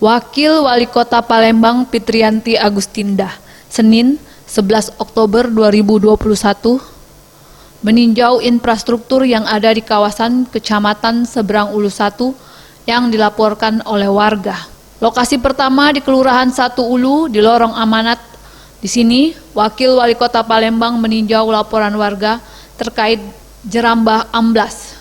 Wakil Wali Kota Palembang Fitriyanti Agustindah, Senin 11 Oktober 2021, meninjau infrastruktur yang ada di kawasan Kecamatan Seberang Ulu 1 yang dilaporkan oleh warga. Lokasi pertama di Kelurahan Satu Ulu di Lorong Amanat. Di sini, Wakil Wali Kota Palembang meninjau laporan warga terkait jerambah amblas.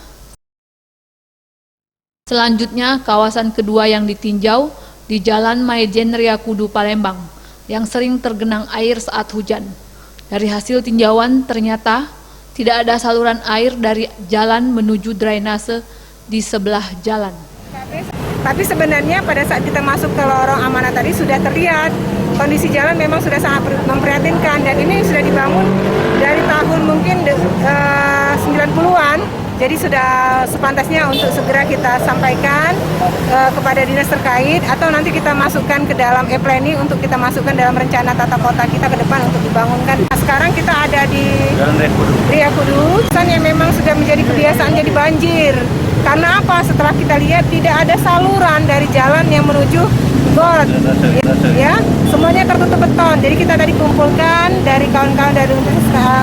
Selanjutnya, kawasan kedua yang ditinjau di Jalan Maijen Riyakudu Palembang yang sering tergenang air saat hujan. Dari hasil tinjauan ternyata tidak ada saluran air dari jalan menuju drainase di sebelah jalan. Tapi sebenarnya pada saat kita masuk ke lorong amanat tadi sudah terlihat kondisi jalan memang sudah sangat memprihatinkan, dan ini sudah dibangun dari tahun mungkin 90-an. Jadi sudah sepantasnya untuk segera kita sampaikan kepada dinas terkait, atau nanti kita masukkan ke dalam e-planning untuk kita masukkan dalam rencana tata kota kita ke depan untuk dibangunkan. Nah, sekarang kita ada di Jalan Riyakudu, yang memang sudah menjadi kebiasaan jadi banjir. Karena apa? Setelah kita lihat tidak ada saluran dari jalan yang menuju got, ya, semuanya tertutup beton. Jadi kita tadi kumpulkan dari kawan-kawan dari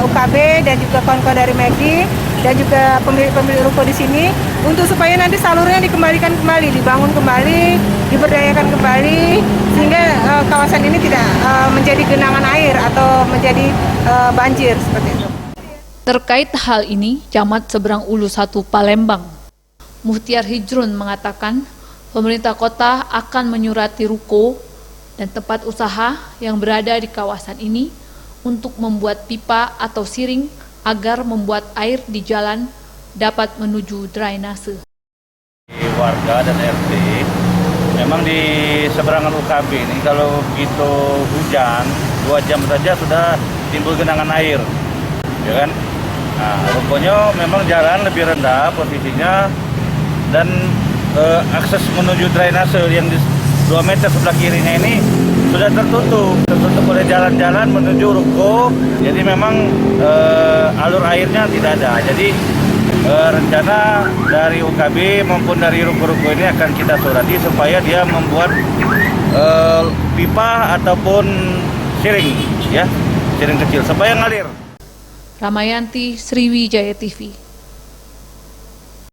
UKB dan juga kawan-kawan dari MEDI dan juga pemilik-pemilik ruko di sini untuk supaya nanti salurnya dikembalikan kembali, dibangun kembali, diberdayakan kembali, sehingga kawasan ini tidak menjadi genangan air atau menjadi banjir seperti itu. Terkait hal ini, Camat Seberang Ulu 1 Palembang, Muhtiar Hijrun mengatakan pemerintah kota akan menyurati ruko dan tempat usaha yang berada di kawasan ini untuk membuat pipa atau siring agar membuat air di jalan dapat menuju drainase. Warga dan RT memang di seberangan UKB ini kalau begitu hujan 2 jam saja sudah timbul genangan air, ya kan? Nah, rukonya memang jalan lebih rendah posisinya dan akses menuju drainase yang di 2 meter sebelah kirinya ini sudah tertutup oleh jalan-jalan menuju ruko. Jadi memang alur airnya tidak ada. Jadi rencana dari UKB maupun dari ruko-ruko ini akan kita surati supaya dia membuat pipa ataupun siring, ya, siring kecil supaya ngalir. Ramayanti, Sriwijaya TV.